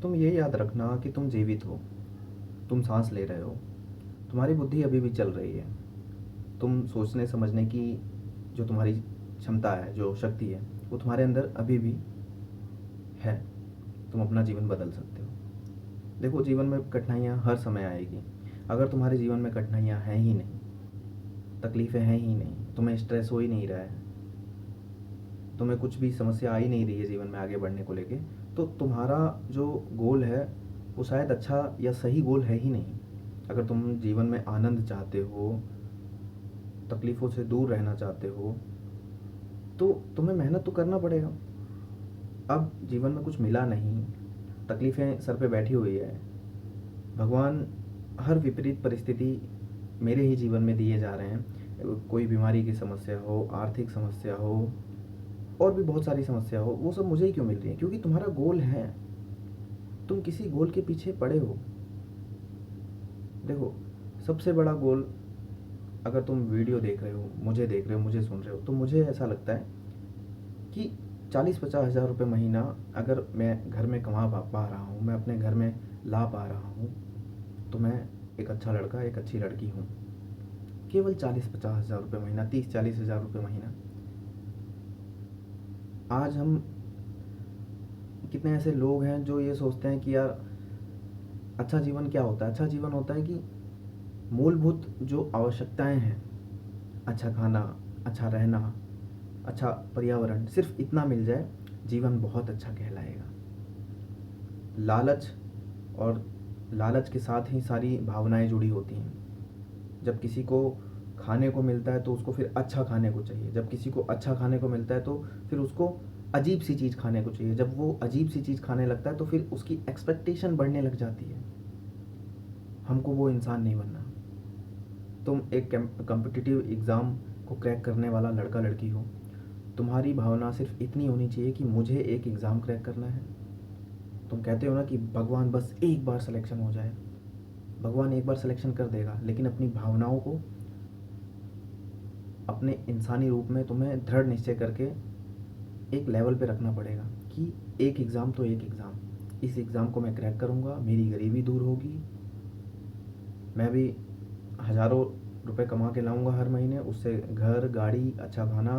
तुम ये याद रखना कि तुम जीवित हो, तुम सांस ले रहे हो, तुम्हारी बुद्धि अभी भी चल रही है। तुम सोचने समझने की जो तुम्हारी क्षमता है, जो शक्ति है, वो तुम्हारे अंदर अभी भी है। तुम अपना जीवन बदल सकते हो। देखो, जीवन में कठिनाइयाँ हर समय आएगी। अगर तुम्हारे जीवन में कठिनाइयाँ हैं ही नहीं, तकलीफ़ें हैं ही नहीं, तुम्हें स्ट्रेस हो ही नहीं रहा है, तुम्हें कुछ भी समस्या आ ही नहीं रही है जीवन में आगे बढ़ने को लेके, तो तुम्हारा जो गोल है वो शायद अच्छा या सही गोल है ही नहीं। अगर तुम जीवन में आनंद चाहते हो, तकलीफ़ों से दूर रहना चाहते हो, तो तुम्हें मेहनत तो करना पड़ेगा। अब जीवन में कुछ मिला नहीं, तकलीफ़ें सर पे बैठी हुई है, भगवान हर विपरीत परिस्थिति मेरे ही जीवन में दिए जा रहे हैं। कोई बीमारी की समस्या हो, आर्थिक समस्या हो, और भी बहुत सारी समस्या हो, वो सब मुझे ही क्यों मिल रही है? क्योंकि तुम्हारा गोल है, तुम किसी गोल के पीछे पड़े हो। देखो, सबसे बड़ा गोल, अगर तुम वीडियो देख रहे हो, मुझे देख रहे हो, मुझे सुन रहे हो, तो मुझे ऐसा लगता है कि 40-50 हज़ार रुपये महीना अगर मैं घर में कमा पा पा रहा हूँ, मैं अपने घर में ला पा रहा हूँ, तो मैं एक अच्छा लड़का, एक अच्छी लड़की हूँ। केवल 40-50 हज़ार रुपये महीना, 30-40 हज़ार रुपये महीना। आज हम कितने ऐसे लोग हैं जो ये सोचते हैं कि यार, अच्छा जीवन क्या होता है? अच्छा जीवन होता है कि मूलभूत जो आवश्यकताएं हैं, अच्छा खाना, अच्छा रहना, अच्छा पर्यावरण, सिर्फ इतना मिल जाए, जीवन बहुत अच्छा कहलाएगा। लालच, और लालच के साथ ही सारी भावनाएं जुड़ी होती हैं। जब किसी को खाने को मिलता है तो उसको फिर अच्छा खाने को चाहिए, जब किसी को अच्छा खाने को मिलता है तो फिर उसको अजीब सी चीज़ खाने को चाहिए, जब वो अजीब सी चीज़ खाने लगता है तो फिर उसकी एक्सपेक्टेशन बढ़ने लग जाती है। हमको वो इंसान नहीं बनना। तुम एक कम्पिटिटिव एग्ज़ाम को क्रैक करने वाला लड़का लड़की हो, तुम्हारी भावना सिर्फ इतनी होनी चाहिए कि मुझे एक एग्ज़ाम क्रैक करना है। तुम कहते हो ना कि भगवान बस एक बार सिलेक्शन हो जाए। भगवान एक बार सिलेक्शन कर देगा, लेकिन अपनी भावनाओं को अपने इंसानी रूप में तुम्हें दृढ़ निश्चय करके एक लेवल पे रखना पड़ेगा कि एक एग्ज़ाम तो एक एग्ज़ाम, इस एग्ज़ाम को मैं क्रैक करूँगा, मेरी गरीबी दूर होगी, मैं भी हज़ारों रुपए कमा के लाऊंगा हर महीने, उससे घर, गाड़ी, अच्छा खाना,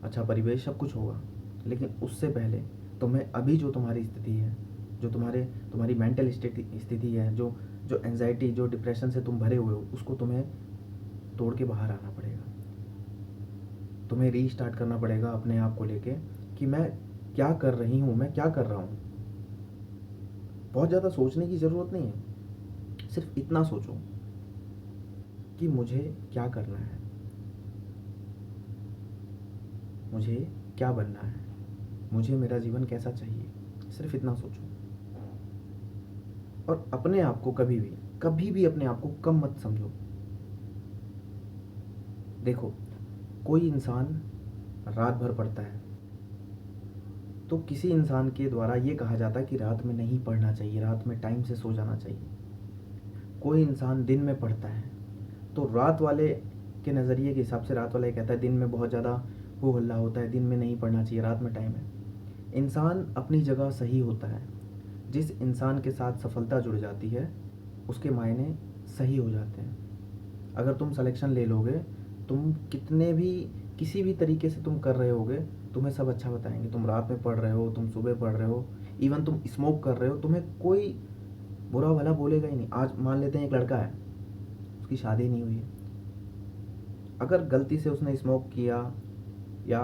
अच्छा परिवेश, सब कुछ होगा। लेकिन उससे पहले तुम्हें अभी जो तुम्हारी स्थिति है, जो तुम्हारी मेंटल स्थिति है, जो जो एंजाइटी, जो डिप्रेशन से तुम भरे हुए हो, उसको तुम्हें तोड़ के बाहर आना पड़ेगा। तुम्हें रीस्टार्ट करना पड़ेगा अपने आप को लेके कि मैं क्या कर रही हूँ, मैं क्या कर रहा हूँ। बहुत ज़्यादा सोचने की ज़रूरत नहीं है, सिर्फ इतना सोचो कि मुझे क्या करना है, मुझे क्या बनना है, मुझे मेरा जीवन कैसा चाहिए। सिर्फ इतना सोचो। और अपने आप को कभी भी अपने आप को कम मत समझो। देखो, कोई इंसान रात भर पढ़ता है, तो किसी इंसान के द्वारा ये कहा जाता है कि रात में नहीं पढ़ना चाहिए, रात में टाइम से सो जाना चाहिए। कोई इंसान दिन में पढ़ता है, तो रात वाले के नज़रिए के हिसाब से रात वाला ये कहता है दिन में बहुत ज़्यादा हो हल्ला होता है, दिन में नहीं पढ़ना चाहिए, रात में टाइम है। इंसान अपनी जगह सही होता है। जिस इंसान के साथ सफलता जुड़ जाती है, उसके मायने सही हो जाते हैं। अगर तुम सिलेक्शन ले लोगे, तुम कितने भी किसी भी तरीके से तुम कर रहे होगे, तुम्हें सब अच्छा बताएंगे। तुम रात में पढ़ रहे हो, तुम सुबह पढ़ रहे हो, इवन तुम स्मोक कर रहे हो, तुम्हें कोई बुरा भला बोलेगा ही नहीं। आज मान लेते हैं एक लड़का है, उसकी शादी नहीं हुई है, अगर गलती से उसने स्मोक किया या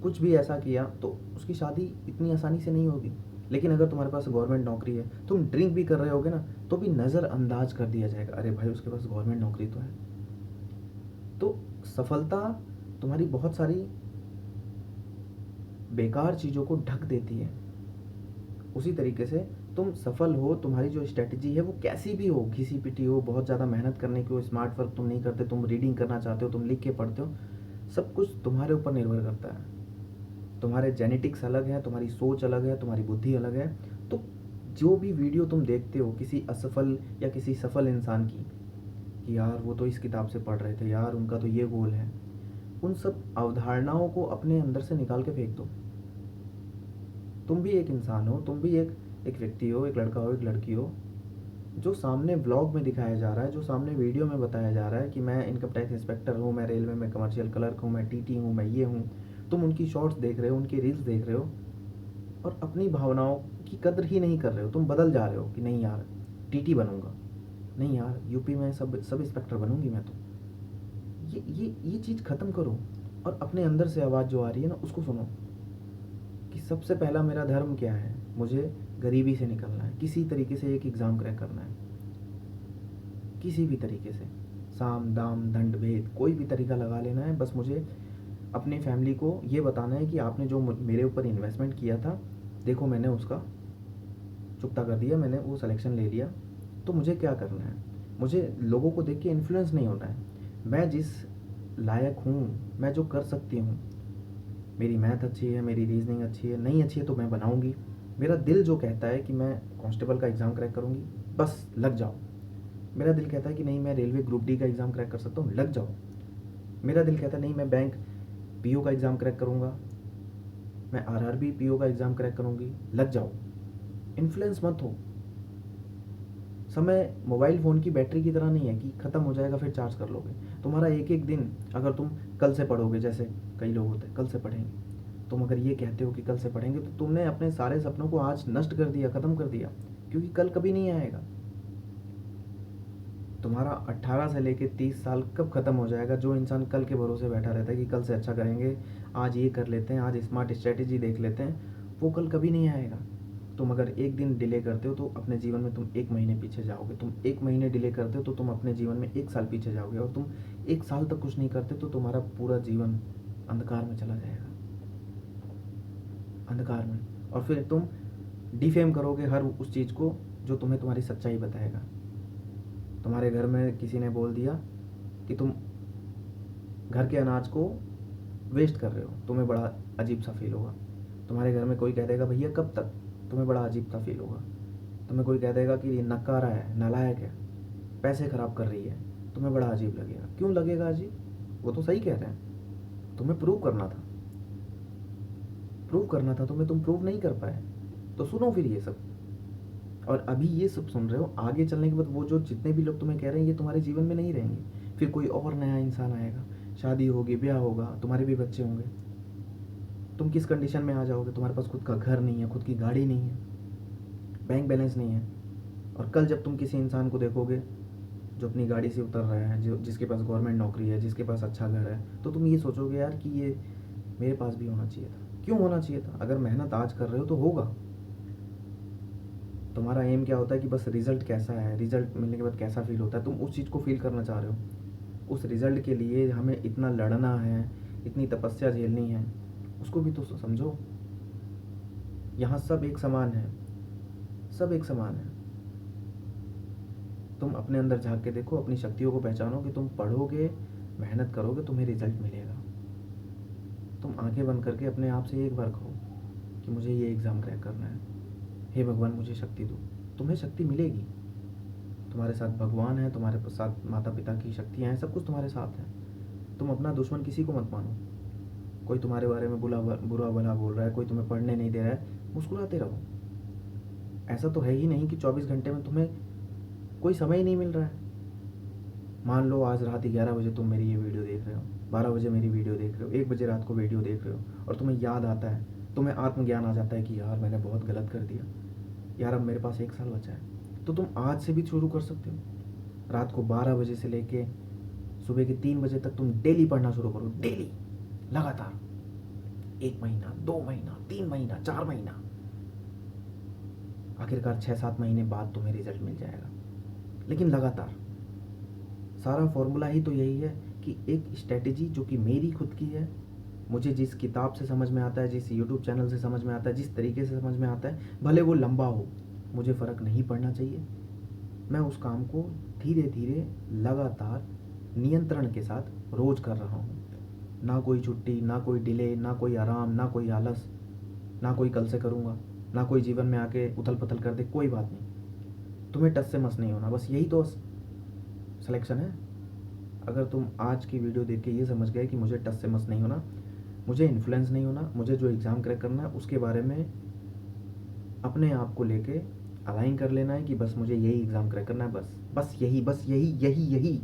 कुछ भी ऐसा किया तो उसकी शादी इतनी आसानी से नहीं होगी। लेकिन अगर तुम्हारे पास गवर्नमेंट नौकरी है, तुम ड्रिंक भी कर रहे होगे ना, तो भी नज़रअंदाज कर दिया जाएगा, अरे भाई उसके पास गवर्नमेंट नौकरी तो है। तो सफलता तुम्हारी बहुत सारी बेकार चीज़ों को ढक देती है। उसी तरीके से तुम सफल हो, तुम्हारी जो स्ट्रेटजी है वो कैसी भी हो, घिसी पिटी हो, बहुत ज़्यादा मेहनत करने की हो, स्मार्ट वर्क तुम नहीं करते, तुम रीडिंग करना चाहते हो, तुम लिख के पढ़ते हो, सब कुछ तुम्हारे ऊपर निर्भर करता है। तुम्हारे जेनेटिक्स अलग है, तुम्हारी सोच अलग है, तुम्हारी बुद्धि अलग है। तो जो भी वीडियो तुम देखते हो किसी असफल या किसी सफल इंसान की, कि यार वो तो इस किताब से पढ़ रहे थे, यार उनका तो ये गोल है, उन सब अवधारणाओं को अपने अंदर से निकाल के फेंक दो। तुम भी एक इंसान हो, तुम भी एक एक व्यक्ति हो, एक लड़का हो, एक लड़की हो, जो सामने व्लॉग में दिखाया जा रहा है, जो सामने वीडियो में बताया जा रहा है कि मैं इनकम टैक्स इंस्पेक्टर हूँ, मैं रेलवे में कमर्शियल क्लर्क हूँ, मैं टीटी हूँ, मैं ये हूँ, तुम उनकी शॉर्ट्स देख रहे हो, उनकी रील्स देख रहे हो और अपनी भावनाओं की कद्र ही नहीं कर रहे हो। तुम बदल जा रहे हो कि नहीं यार टीटी बनूंगा, नहीं यार यूपी में सब सब इंस्पेक्टर बनूंगी मैं तो। ये चीज़ ख़त्म करो और अपने अंदर से आवाज़ जो आ रही है ना उसको सुनो कि सबसे पहला मेरा धर्म क्या है, मुझे गरीबी से निकलना है, किसी तरीके से एक एग्ज़ाम क्रैक करना है, किसी भी तरीके से, साम दाम दंड भेद कोई भी तरीका लगा लेना है। बस मुझे अपनी फैमिली को ये बताना है कि आपने जो मेरे ऊपर इन्वेस्टमेंट किया था, देखो मैंने उसका चुकता कर दिया, मैंने वो सिलेक्शन ले लिया। तो मुझे क्या करना है, मुझे लोगों को देख के इन्फ्लुएंस नहीं होना है। मैं जिस लायक हूँ, मैं जो कर सकती हूँ, मेरी मैथ अच्छी है, मेरी रीजनिंग अच्छी है, नहीं अच्छी है तो मैं बनाऊँगी। मेरा दिल जो कहता है कि मैं कांस्टेबल का एग्ज़ाम क्रैक करूँगी, बस लग जाओ। मेरा दिल कहता है कि नहीं मैं रेलवे ग्रुप डी का एग्ज़ाम क्रैक कर सकता हूँ, लग जाओ। मेरा दिल कहता है नहीं मैं बैंक पीओ का एग्ज़ाम क्रैक करूँगा, मैं आरआरबी पीओ का एग्ज़ाम क्रैक करूँगी, लग जाओ। इन्फ्लुएंस मत हो। समय मोबाइल फ़ोन की बैटरी की तरह नहीं है कि ख़त्म हो जाएगा फिर चार्ज कर लोगे। तुम्हारा एक एक दिन, अगर तुम कल से पढ़ोगे, जैसे कई लोग होते हैं कल से पढ़ेंगे, तुम अगर ये कहते हो कि कल से पढ़ेंगे तो तुमने अपने सारे सपनों को आज नष्ट कर दिया, ख़त्म कर दिया, क्योंकि कल कभी नहीं आएगा। तुम्हारा 18 से लेके 30 साल कब ख़त्म हो जाएगा? जो इंसान कल के भरोसे बैठा रहता है कि कल से अच्छा करेंगे, आज ये कर लेते हैं, आज स्मार्ट स्ट्रेटेजी देख लेते हैं, वो कल कभी नहीं आएगा। तुम अगर एक दिन डिले करते हो तो अपने जीवन में तुम एक महीने पीछे जाओगे, तुम एक महीने डिले करते हो तो तुम अपने जीवन में एक साल पीछे जाओगे, और तुम एक साल तक कुछ नहीं करते तो तुम्हारा पूरा जीवन अंधकार में चला जाएगा, अंधकार में। और फिर तुम डिफेम करोगे हर उस चीज़ को जो तुम्हें तुम्हारी सच्चाई बताएगा। तुम्हारे घर में किसी ने बोल दिया कि तुम घर के अनाज को वेस्ट कर रहे हो, तुम्हें बड़ा अजीब सा फील होगा। तुम्हारे घर में कोई कह देगा भैया कब तक, तुम्हें बड़ा अजीब सा फील होगा। तुम्हें कोई कह देगा कि ये नकारा है, नालायक है, पैसे खराब कर रही है, तुम्हें बड़ा अजीब लगेगा। क्यों लगेगा अजीब? वो तो सही कह रहे हैं। तुम्हें प्रूव करना था, प्रूव करना था तुम्हें, तुम प्रूव नहीं कर पाए। तो सुनो फिर ये सब। और अभी ये सब सुन रहे हो, आगे चलने के बाद वो जो जितने भी लोग तुम्हें कह रहे हैं ये तुम्हारे जीवन में नहीं रहेंगे। फिर कोई और नया इंसान आएगा, शादी होगी, ब्याह होगा, तुम्हारे भी बच्चे होंगे। तुम किस कंडीशन में आ जाओगे? तुम्हारे पास खुद का घर नहीं है, खुद की गाड़ी नहीं है, बैंक बैलेंस नहीं है। और कल जब तुम किसी इंसान को देखोगे जो अपनी गाड़ी से उतर रहा है, जो जिसके पास गवर्नमेंट नौकरी है, जिसके पास अच्छा घर है, तो तुम ये सोचोगे यार कि ये मेरे पास भी होना चाहिए था। क्यों होना चाहिए था? अगर मेहनत आज कर रहे हो तो होगा। तुम्हारा एम क्या होता है कि बस रिजल्ट कैसा है, रिजल्ट मिलने के बाद कैसा फील होता है, तुम उस चीज़ को फील करना चाह रहे हो। उस रिजल्ट के लिए हमें इतना लड़ना है, इतनी तपस्या झेलनी है, उसको भी तो समझो। यहाँ सब एक समान है, सब एक समान है। तुम अपने अंदर झांक के देखो, अपनी शक्तियों को पहचानो कि तुम पढ़ोगे, मेहनत करोगे, तुम्हें रिजल्ट मिलेगा। तुम आंखें बंद करके अपने आप से एक बार कहो कि मुझे ये एग्ज़ाम क्रैक करना है, हे भगवान मुझे शक्ति दो। तुम्हें शक्ति मिलेगी। तुम्हारे साथ भगवान है, तुम्हारे साथ माता पिता की शक्तियाँ हैं, सब कुछ तुम्हारे साथ है। तुम अपना दुश्मन किसी को मत मानो। कोई तुम्हारे बारे में बुरा भला बोल रहा है, कोई तुम्हें पढ़ने नहीं दे रहा है, मुस्कुराते रहो। ऐसा तो है ही नहीं कि 24 घंटे में तुम्हें कोई समय ही नहीं मिल रहा है। मान लो आज रात 11 बजे तुम मेरी ये वीडियो देख रहे हो, 12 बजे मेरी वीडियो देख रहे हो, 1 बजे रात को वीडियो देख रहे हो, और तुम्हें याद आता है, तुम्हें आत्मज्ञान आ जाता है कि यार मैंने बहुत गलत कर दिया, यार अब मेरे पास 1 साल बचा है। तो तुम आज से भी शुरू कर सकते हो। रात को 12 बजे से लेके सुबह के 3 बजे तक तुम डेली पढ़ना शुरू करो, डेली, लगातार। 1 महीना, 2 महीना, 3 महीना, 4 महीना, आखिरकार 6-7 महीने बाद तुम्हें रिजल्ट मिल जाएगा। लेकिन लगातार। सारा फॉर्मूला ही तो यही है कि एक स्ट्रेटेजी जो कि मेरी खुद की है, मुझे जिस किताब से समझ में आता है, जिस यूट्यूब चैनल से समझ में आता है, जिस तरीके से समझ में आता है, भले वो लंबा हो, मुझे फ़र्क नहीं पड़ना चाहिए। मैं उस काम को धीरे धीरे, लगातार, नियंत्रण के साथ रोज़ कर रहा हूँ। ना कोई छुट्टी, ना कोई डिले, ना कोई आराम, ना कोई आलस, ना कोई कल से करूँगा, ना कोई जीवन में आके उथल पुथल कर दे, कोई बात नहीं। तुम्हें टस से मस नहीं होना, बस यही तो सिलेक्शन है। अगर तुम आज की वीडियो देख के ये समझ गए कि मुझे टस से मस नहीं होना, मुझे इन्फ्लुएंस नहीं होना, मुझे जो एग्ज़ाम क्रैक करना है उसके बारे में अपने आप को लेके अलाइन कर लेना है कि बस मुझे यही एग्ज़ाम क्रैक करना है, बस यही, बस यही यही यही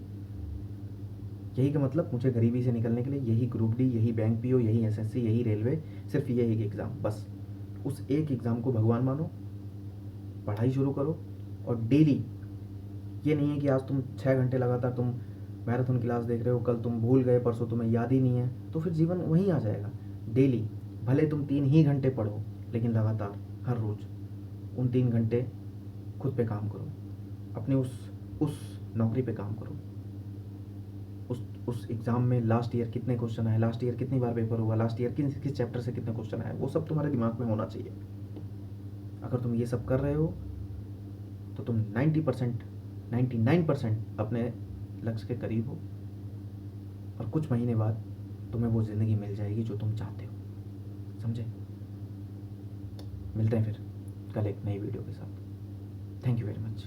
यही का मतलब मुझे गरीबी से निकलने के लिए यही ग्रुप डी, यही बैंक पीओ, यही एसएससी, यही रेलवे, सिर्फ ये एक एग्ज़ाम, बस उस एक एग्ज़ाम को भगवान मानो, पढ़ाई शुरू करो और डेली, ये नहीं है कि आज तुम 6 घंटे लगातार तुम मैराथन क्लास देख रहे हो, कल तुम भूल गए, परसों तुम्हें याद ही नहीं है, तो फिर जीवन वहीं आ जाएगा। डेली भले तुम 3 ही घंटे पढ़ो, लेकिन लगातार हर रोज़ उन 3 घंटे खुद पे काम करो, अपने उस नौकरी पे काम करो, उस एग्ज़ाम में लास्ट ईयर कितने क्वेश्चन आए, लास्ट ईयर कितनी बार पेपर हुआ, लास्ट ईयर किस किस चैप्टर से कितने क्वेश्चन आए, वो सब तुम्हारे दिमाग में होना चाहिए। अगर तुम ये सब कर रहे हो तो तुम 90%, 99% अपने लक्ष्य के करीब हो, और कुछ महीने बाद तुम्हें वो ज़िंदगी मिल जाएगी जो तुम चाहते हो। समझे? मिलते हैं फिर कल एक नई वीडियो के साथ। Thank you very much.